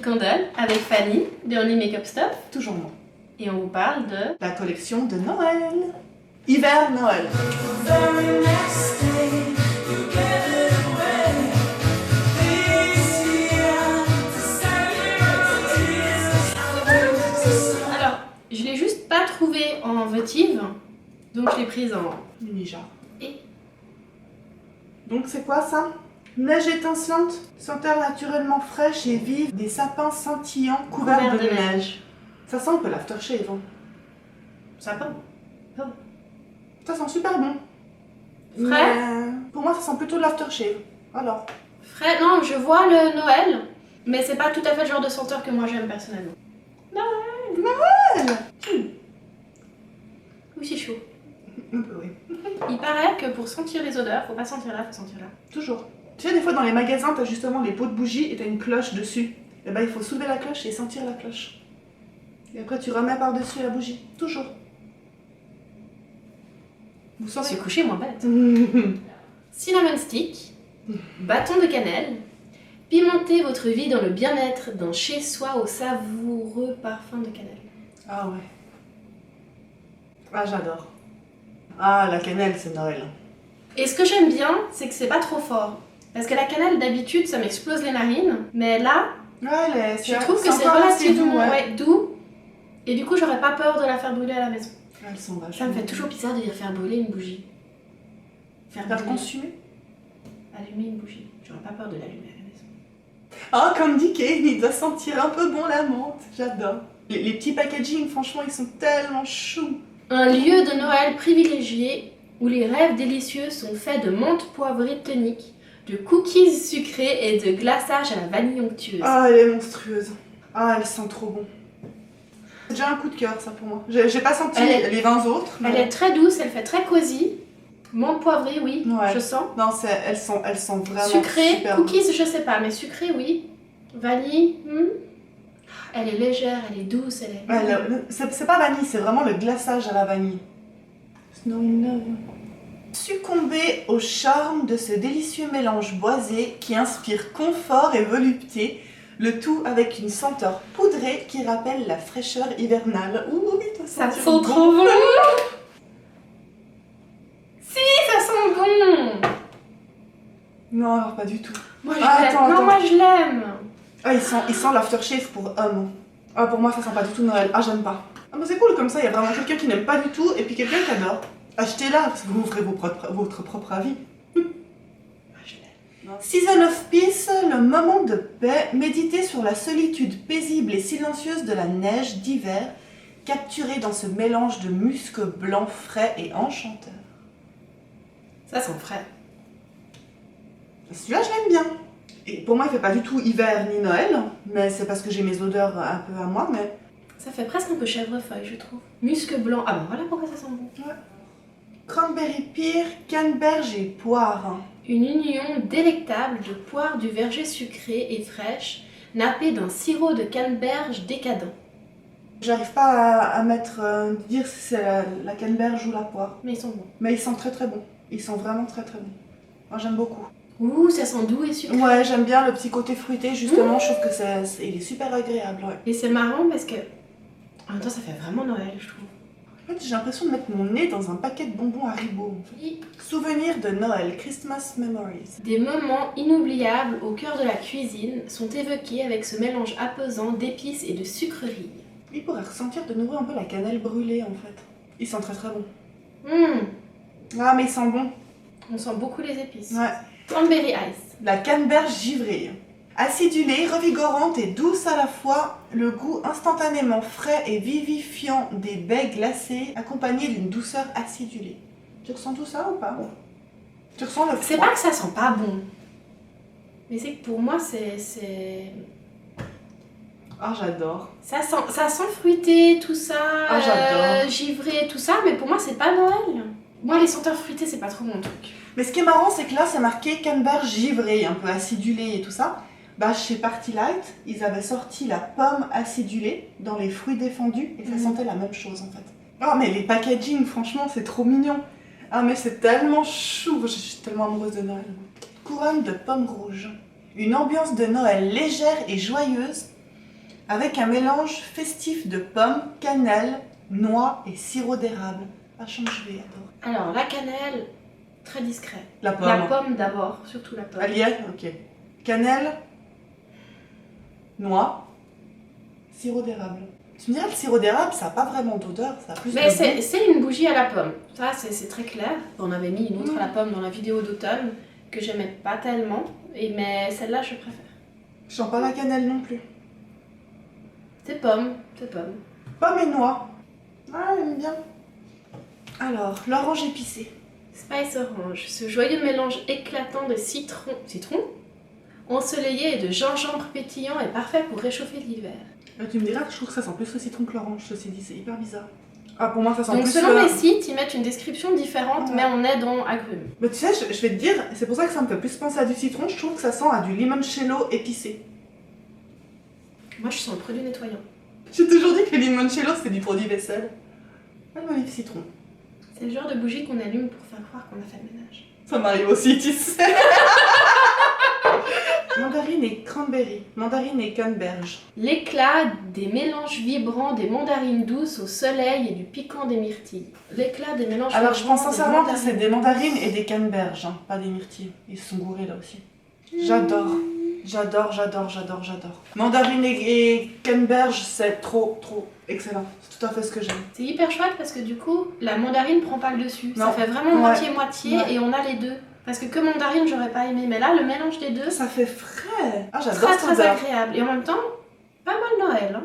Candle avec Fanny de Only Makeup Stuff. Toujours moi. Et on vous parle de la collection de Noël. Hiver, Noël. Alors, je l'ai juste pas trouvée en votive, donc je l'ai prise en mini-jar. Et donc c'est quoi ça? Neige étincelante, senteur naturellement fraîche et vive, des sapins scintillants couverts de neige. Ça sent un peu l'aftershave. Hein. Sapin. Oh. Ça sent super bon. Frais. Mais pour moi, ça sent plutôt l'aftershave. Alors. Frais, non, je vois le Noël, mais c'est pas tout à fait le genre de senteur que moi j'aime personnellement. Noël. Noël. Oui, c'est chaud. Un peu, oui. Il paraît que pour sentir les odeurs, faut pas sentir là, faut sentir là. Toujours. Tu sais, des fois dans les magasins, t'as justement les pots de bougies et t'as une cloche dessus. Et ben il faut soulever la cloche et sentir la cloche. Et après tu remets par-dessus la bougie. Toujours. Vous saurez. Se coucher moins bête. Cinnamon stick, bâton de cannelle, pimentez votre vie dans le bien-être d'un chez-soi au savoureux parfum de cannelle. Ah ouais. Ah j'adore. Ah la cannelle c'est Noël. Et ce que j'aime bien, c'est que c'est pas trop fort. Parce que la cannelle d'habitude ça m'explose les narines, mais là, ouais, je trouve que c'est relativement doux, ouais, doux. Et du coup j'aurais pas peur de la faire brûler à la maison. Elles sont vachement. Ça me fait toujours bizarre de dire faire brûler une bougie. Faire consumer. Allumer une bougie. J'aurais pas peur de l'allumer à la maison. Oh, comme dit Kane, il doit sentir un peu bon la menthe. J'adore. Les petits packaging, franchement, ils sont tellement choux. Un lieu de Noël privilégié où les rêves délicieux sont faits de menthe poivrée tonique, de cookies sucrés et de glaçage à la vanille onctueuse. Ah, elle est monstrueuse. Ah, elle sent trop bon. C'est déjà un coup de cœur, ça, pour moi. J'ai pas senti les 20 autres. Mais... Elle est très douce, elle fait très cosy. Menthe poivrée, oui, ouais. Je sens. Non, elles sont vraiment sucré, super cookies, douces. je sais pas, mais sucré, oui. Vanille, Elle est légère, elle est douce, elle est... c'est pas vanille, c'est vraiment le glaçage à la vanille. Snowy Love. Succomber au charme de ce délicieux mélange boisé qui inspire confort et volupté, le tout avec une senteur poudrée qui rappelle la fraîcheur hivernale. Ouh, oui, ça sent trop bon. Si, ça sent bon. Non, alors pas du tout. Moi, je l'aime. Non, moi, je l'aime. Ah, il sent l'aftershave pour homme. Ah, pour moi, ça sent pas du tout Noël. Ah, j'aime pas. Ah, mais c'est cool comme ça, il y a vraiment quelqu'un qui n'aime pas du tout et puis quelqu'un qui adore. Achetez-la, parce que vous ferez votre propre avis. Season of Peace, le moment de paix, méditez sur la solitude paisible et silencieuse de la neige d'hiver, capturée dans ce mélange de musc blanc frais et enchanteur. Ça sent frais. Celui-là, je l'aime bien. Et pour moi, il fait pas du tout hiver ni Noël, mais c'est parce que j'ai mes odeurs un peu à moi, mais... Ça fait presque un peu chèvrefeuille, je trouve. Musc blanc, ah ben voilà pourquoi ça sent bon. Ouais. Cranberry pear, canneberge et poire. Une union délectable de poire du verger sucrée et fraîche, nappée d'un sirop de canneberge décadent. J'arrive pas à dire si c'est la canneberge ou la poire. Mais ils sont bons. Mais ils sont très très bons. Ils sont vraiment très très bons. Moi j'aime beaucoup. Ouh, ça sent doux et sucré. Ouais, j'aime bien le petit côté fruité, justement. Je trouve que il est super agréable. Ouais. Et c'est marrant parce que, en même temps, ça fait vraiment Noël, je trouve. En fait, j'ai l'impression de mettre mon nez dans un paquet de bonbons Haribo. Oui. Souvenirs de Noël, Christmas Memories. Des moments inoubliables au cœur de la cuisine sont évoqués avec ce mélange apaisant d'épices et de sucreries. Il pourrait ressentir de nouveau un peu la cannelle brûlée, en fait. Ils sont très très bons. Ah, mais ils sont bons. On sent beaucoup les épices. Ouais. Cranberry Ice. La canneberge givrée. Acidulée, revigorante et douce à la fois, le goût instantanément frais et vivifiant des baies glacées accompagné d'une douceur acidulée. Tu ressens tout ça ou pas? Tu ressens le froid? C'est pas que ça sent pas bon, mais c'est que pour moi c'est... Ah, j'adore. Ça sent fruité, tout ça, ah, j'adore. Givré, tout ça, mais pour moi c'est pas Noël. Moi les senteurs fruitées c'est pas trop mon truc. Mais ce qui est marrant c'est que là c'est marqué canneberge givrée, un peu acidulée et tout ça. Bah chez Party Light, ils avaient sorti la pomme acidulée dans les fruits défendus et ça sentait la même chose en fait. Oh mais les packaging franchement c'est trop mignon. Ah mais c'est tellement chou, je suis tellement amoureuse de Noël. Couronne de pommes rouges. Une ambiance de Noël légère et joyeuse avec un mélange festif de pommes, cannelle, noix et sirop d'érable. Vachement gelé, adore. Alors, la cannelle, très discret. La pomme. La pomme d'abord, surtout la pomme. Elle y est? Ok. Cannelle, noix, sirop d'érable. Tu me dirais, le sirop d'érable, ça n'a pas vraiment d'odeur, ça a plus Mais de goût. c'est une bougie à la pomme. Ça, c'est très clair. On avait mis une autre à la pomme dans la vidéo d'automne que j'aimais pas tellement. Mais celle-là, je préfère. Je sens pas la cannelle non plus. C'est pomme, c'est pomme. Pomme et noix. Ah, j'aime bien. Alors, l'orange épicé. Spice orange, ce joyeux mélange éclatant de citron ensoleillé et de gingembre pétillant est parfait pour réchauffer l'hiver. Tu me diras que je trouve que ça sent plus le citron que l'orange, ceci dit, c'est hyper bizarre. Ah, pour moi, ça sent Donc plus selon le... les sites, ils mettent une description différente, Ouais. mais on est dans agrumes. Mais tu sais, je vais te dire, c'est pour ça que ça me fait plus penser à du citron, je trouve que ça sent à du limoncello épicé. Moi, je sens le produit nettoyant. J'ai toujours dit que le limoncello, c'est du produit vaisselle. Pas le olive citron. C'est le genre de bougie qu'on allume pour faire croire qu'on a fait le ménage. Ça m'arrive aussi, tu sais. Mandarine et cranberry. Mandarine et canneberge. L'éclat des mélanges vibrants des mandarines douces au soleil et du piquant des myrtilles. L'éclat des mélanges Alors, je vibrants pense des sincèrement que mandarines- c'est des mandarines et des canneberges, hein, pas des myrtilles. Ils se sont gourés là aussi. J'adore. J'adore, j'adore, j'adore, j'adore. Mandarine et canneberge, c'est trop, trop excellent. C'est tout à fait ce que j'aime. C'est hyper chouette parce que du coup, la mandarine prend pas le dessus. Non. Ça fait vraiment Ouais. moitié-moitié Ouais. et on a les deux. Parce que mandarine, j'aurais pas aimé. Mais là, le mélange des deux, Ça fait frais. Ah, j'adore très cette très odeur. agréable. Et en même temps, pas mal Noël. Hein.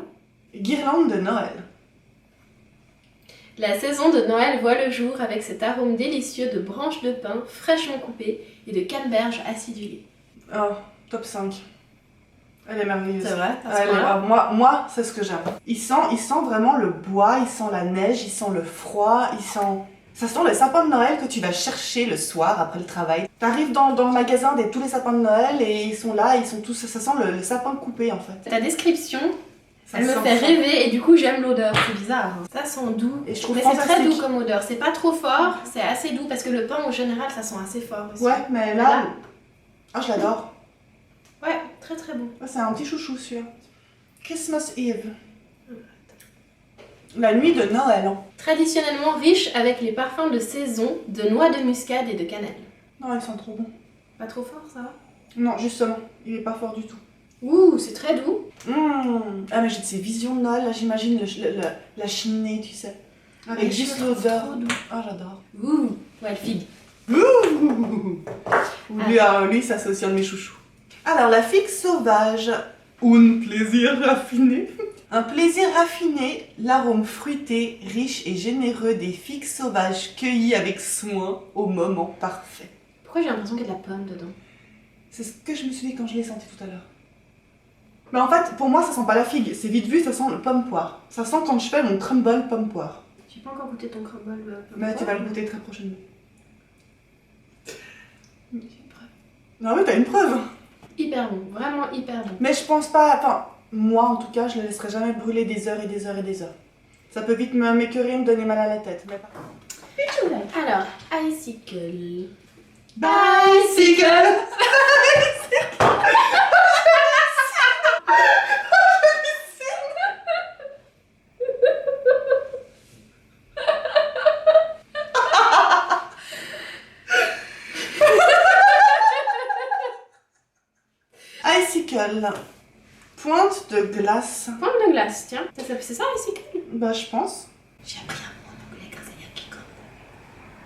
Guirlande de Noël. La saison de Noël voit le jour avec cet arôme délicieux de branches de pin fraîchement coupées et de canneberges acidulées. Oh, top 5. Elle est merveilleuse. C'est vrai, à ce Elle est- point-là. moi c'est ce que j'aime. Il sent vraiment le bois, il sent la neige, il sent le froid, il sent... Ça sent le sapin de Noël que tu vas chercher le soir après le travail. T'arrives dans le magasin de tous les sapins de Noël et ils sont là, ils sont tous... Ça sent le sapin coupé en fait. Ta description, Ça elle me sent fait ça. rêver et du coup j'aime l'odeur. C'est bizarre. Hein. Ça sent doux. Et je trouve Mais c'est très fantastique. doux comme odeur. C'est pas trop fort, c'est assez doux parce que le pain en général ça sent assez fort aussi. Ouais, mais là... Ah, je l'adore. Ouais, très très bon. Ah, c'est un petit chouchou celui-là. Christmas Eve. La nuit de Noël. Hein. Traditionnellement riche avec les parfums de saison, de noix de muscade et de cannelle. Non, ils sont trop bons. Pas trop fort ça va? Non, justement, il est pas fort du tout. Ouh, c'est très doux. Ah, mais j'ai de ces visions de Noël, là, j'imagine la cheminée, tu sais. Avec Mais juste je le trouve l'odeur. trop doux. Ah, j'adore. Ouh, ouais, figue. Lui, ça c'est aussi un de mes chouchous. Alors, la figue sauvage. Un plaisir raffiné. Un plaisir raffiné, l'arôme fruité, riche et généreux des figues sauvages cueillies avec soin au moment parfait. Pourquoi j'ai l'impression qu'il y a de la pomme dedans? C'est ce que je me suis dit quand je l'ai senti tout à l'heure. Mais en fait, pour moi, ça sent pas la figue. C'est vite vu, ça sent le pomme-poire. Ça sent quand je fais mon crumble pomme-poire. J'ai pas encore goûté ton crumble. Mais tu vas le goûter très prochainement. J'ai une preuve. Non, mais t'as une preuve. Hyper bon, vraiment hyper bon. Mais je pense pas. Enfin, moi en tout cas, je le laisserai jamais brûler des heures et des heures et des heures. Ça peut vite m'écœurer et me donner mal à la tête. Mais pas. Alors, icicle. Bicycle. Icicle. Pointe de glace. Pointe de glace, tiens. C'est ça, icicle? Bah, je pense. J'ai appris un mot en anglais grâce à Yakiko.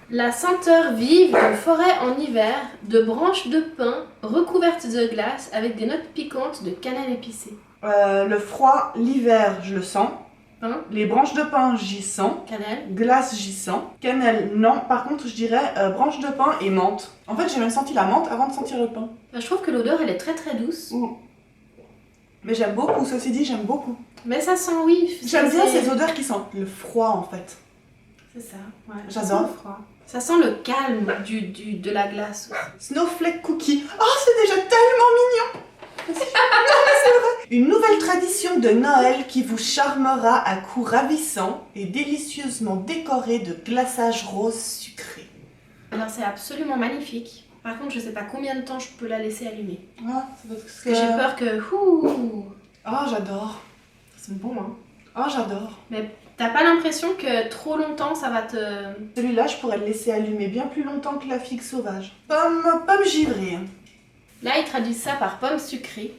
La senteur vive d'une forêt en hiver, de branches de pin recouvertes de glace avec des notes piquantes de cannelle épicée. Le froid, l'hiver, je le sens. Pain, Les branches de pin, j'y sens. cannelle. Glace, j'y sens. Cannelle, non. Par contre, je dirais branche de pin et menthe. En fait, j'ai même senti la menthe avant de sentir le pain. Enfin, je trouve que l'odeur, elle est très très douce. Mais j'aime beaucoup, ceci dit, j'aime beaucoup. Mais ça sent, oui. J'aime bien c'est- ces odeurs qui sentent le froid, en fait. C'est ça, ouais. J'adore. Ça sent le froid. Ça sent le calme de la glace. Snowflake cookie. Oh, c'est déjà tellement mignon. Non, mais c'est vrai. Une nouvelle tradition de Noël qui vous charmera à coups ravissants et délicieusement décorée de glaçage rose sucré. Alors c'est absolument magnifique. Par contre, je sais pas combien de temps je peux la laisser allumer. Ah, ça doit être Parce que j'ai peur que... Ouh. Ah, j'adore. C'est bon, hein. Oh, j'adore. Mais t'as pas l'impression que trop longtemps ça va te... Celui-là, je pourrais le laisser allumer bien plus longtemps que la figue sauvage. Pomme givrée. Là, ils traduisent ça par pomme sucrée.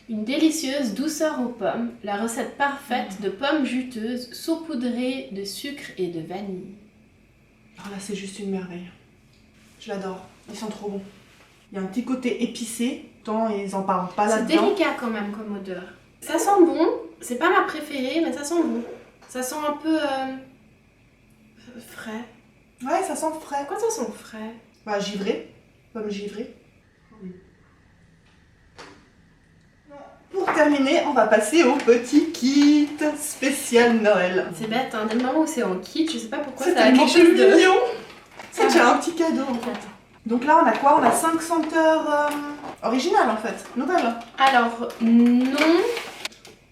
Une délicieuse douceur aux pommes, la recette parfaite de pommes juteuses saupoudrées de sucre et de vanille. Oh là, c'est juste une merveille. Je l'adore. Ils sont trop bons. Il y a un petit côté épicé, tant ils en parlent pas C'est là-dedans. délicat quand même comme odeur. Ça sent bon, c'est pas ma préférée, mais ça sent bon. Ça sent un peu frais. Ouais, ça sent frais. Pourquoi ça sent frais? Bah, givré. Pomme givrée. Pour terminer, on va passer au petit kit spécial Noël. C'est bête, hein, dès le moment où c'est en kit, je sais pas pourquoi C'est ça a tellement quelque chose de... mignon. C'est déjà un petit cadeau en fait. Donc là, on a quoi? On a 5 senteurs originales en fait, nouvelles. Alors, non.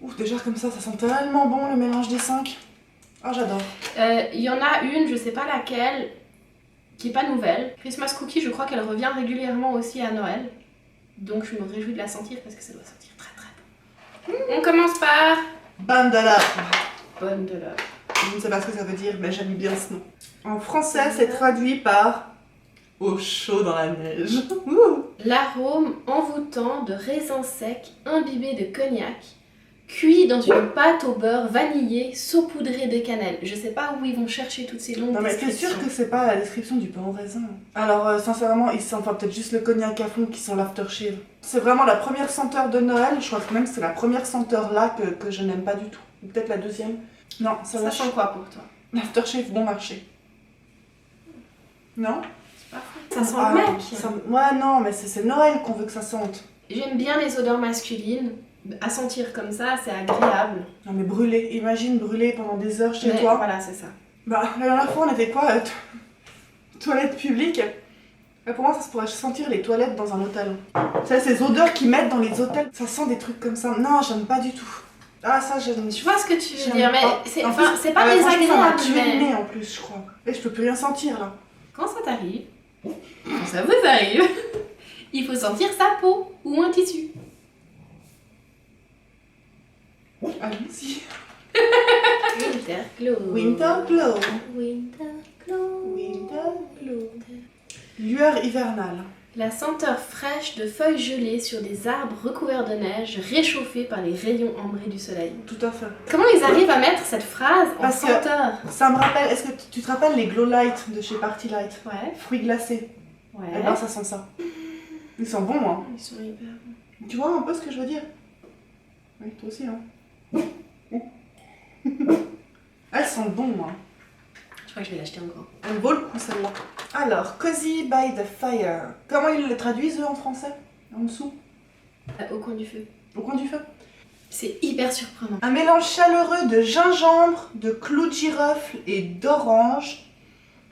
Ouf, déjà comme ça sent tellement bon le mélange des 5. Oh, j'adore. Il y en a une, je sais pas laquelle, qui est pas nouvelle. Christmas Cookie, je crois qu'elle revient régulièrement aussi à Noël. Donc je me réjouis de la sentir parce que ça doit sentir très très bon. On commence par... Bandala. Bonne de l'œuf. Je ne sais pas ce que ça veut dire, mais j'aime bien ce nom. En français, c'est traduit par au chaud dans la neige. Ouh. L'arôme envoûtant de raisins secs imbibés de cognac, cuit dans une pâte au beurre vanillé saupoudrée de cannelle. Je sais pas où ils vont chercher toutes ces longues Non mais t'es descriptions. sûr que c'est pas la description du pain au raisin? Alors sincèrement, ils sentent peut-être juste le cognac à fond qui sont l'aftershave. C'est vraiment la première senteur de Noël, je crois que même c'est la première senteur là que je n'aime pas du tout. Ou peut-être la deuxième. Non, Ça sent quoi pour toi? l'aftershave bon marché. Non? C'est pas fou. Ça sent Ah, le mec. Ouais non, mais c'est Noël qu'on veut que ça sente. J'aime bien les odeurs masculines. À sentir comme ça, c'est agréable. Non mais brûler, imagine brûler pendant des heures chez Mais toi. voilà, c'est ça. Bah la dernière fois on était quoi toilettes publiques. Pour moi ça se pourrait sentir les toilettes dans un hôtel. C'est ces odeurs qu'ils mettent dans les hôtels, ça sent des trucs comme ça. Non, j'aime pas du tout. Ah ça j'aime. Je vois ce que tu veux J'aime dire, mais pas. c'est En enfin, plus, c'est pas franchement, ça m'a désagréable. tué le Mais nez en plus je crois. Et je peux plus rien sentir là. quand ça t'arrive, quand ça vous arrive, il faut sentir sa peau ou un tissu. Allons-y. Winterglow. Winterglow. Winterglow. Winterglow. Lueur hivernale. La senteur fraîche de feuilles gelées sur des arbres recouverts de neige, réchauffés par les rayons ambrés du soleil. Tout à fait. Comment ils arrivent à mettre cette phrase en Parce que- senteur? Ça me rappelle, est-ce que tu te rappelles les Glow Light de chez Party Light? Ouais, Fruits glacés. ouais. Eh ben ça sent ça. Ils sont bons hein. Ils sont hyper bons. Tu vois un peu ce que je veux dire? Oui, toi aussi, hein. Elles sont bonnes, hein. Je crois que je vais l'acheter en grand. Elle vaut le coup, celle-là. Alors, Cozy by the Fire. Comment ils le traduisent, eux, en français? En dessous? Au coin du feu. Au coin du feu? C'est hyper surprenant. Un mélange chaleureux de gingembre, de clous de girofle et d'orange,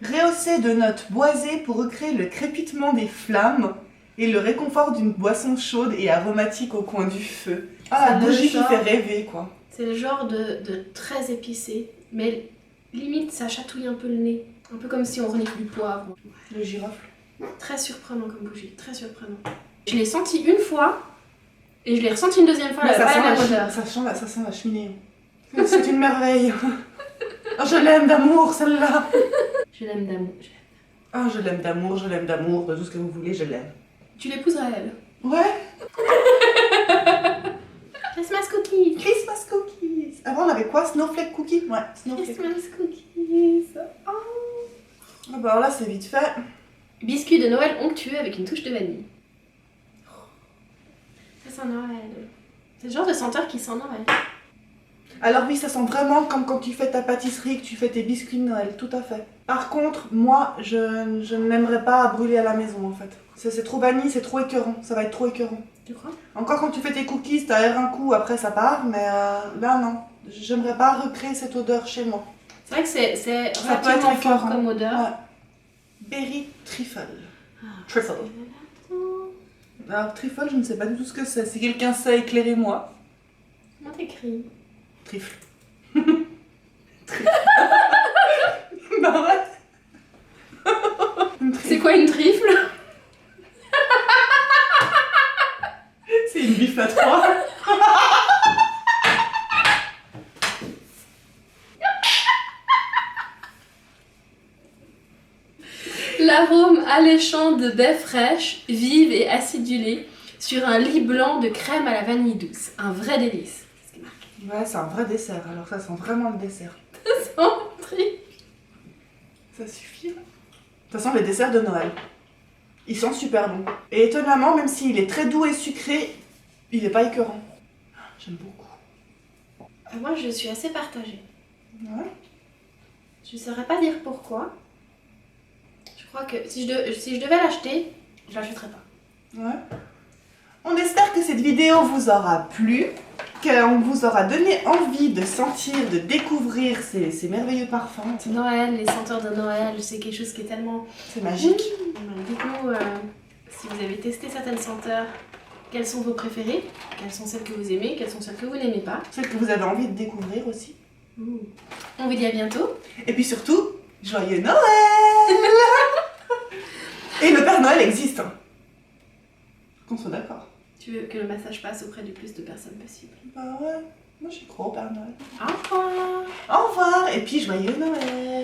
rehaussé de notes boisées pour recréer le crépitement des flammes et le réconfort d'une boisson chaude et aromatique au coin du feu. Ah, la C'est le bougie qui genre- fait rêver, quoi. C'est le genre de très épicé, mais limite ça chatouille un peu le nez. Un peu comme si on renifle du poivre. Le girofle. Très surprenant comme bougie, très surprenant. Je l'ai senti une fois, et je l'ai ressenti une deuxième fois, Mais elle a ça, pas sent la même la odeur. ça sent la cheminée. C'est une merveille. Oh, je l'aime d'amour, celle-là. Je l'aime d'amour. Oh, je l'aime d'amour, de tout ce que vous voulez, je l'aime. Tu l'épouseras elle. Ouais, Christmas cookies. Christmas cookies. Avant, on avait quoi? Snowflake cookies? Ouais, snowflake. Christmas cookies. Oh. Ah bah alors là, c'est vite fait. Biscuit de Noël onctueux avec une touche de vanille. Ça sent Noël. C'est le genre de senteur qui sent Noël. Alors oui, ça sent vraiment comme quand tu fais ta pâtisserie, que tu fais tes biscuits de Noël, tout à fait. Par contre, moi, je n'aimerais pas brûler à la maison, en fait. C'est trop vanille, c'est trop écœurant, ça va être trop écœurant. Tu crois? Encore quand tu fais tes cookies, t'aères un coup, après ça part, mais là non. J'aimerais pas recréer cette odeur chez moi. C'est vrai que c'est Ça peut relativement être fort écœurant. comme odeur. Ouais. Berry trifle. Trifle. Alors trifle, je ne sais pas du tout ce que c'est. Si quelqu'un sait, éclairez-moi. Comment t'écris? Trifle. Trifle. Bah ouais. Une trifle. C'est quoi une trifle? C'est une bifle à trois. l'arôme alléchant de baies fraîches, vives et acidulées, sur un lit blanc de crème à la vanille douce. Un vrai délice. C'est ce qui est marqué. Ouais, c'est un vrai dessert, alors ça sent vraiment le dessert. Ça sent le tri. Ça suffit. Ça sent les desserts de Noël. Ils sont super bons. Et étonnamment, même s'il est très doux et sucré, il n'est pas écœurant. J'aime beaucoup. Moi, je suis assez partagée. Ouais. Je ne saurais pas dire pourquoi. Je crois que si je devais l'acheter, je l'achèterais pas. Ouais. On espère que cette vidéo vous aura plu, qu'on vous aura donné envie de sentir, de découvrir ces merveilleux parfums. Noël, les senteurs de Noël, c'est quelque chose qui est tellement... C'est magique. Dites-nous si vous avez testé certaines senteurs, quelles sont vos préférées, quelles sont celles que vous aimez, quelles sont celles que vous n'aimez pas. Celles que vous avez envie de découvrir aussi. On vous dit à bientôt. Et puis surtout, joyeux Noël. Et le Père Noël existe. Hein. Qu'on soit d'accord. Tu veux que le massage passe auprès du plus de personnes possible. Bah ouais, moi j'y crois au Père Noël. Au revoir. Au revoir et puis joyeux Noël.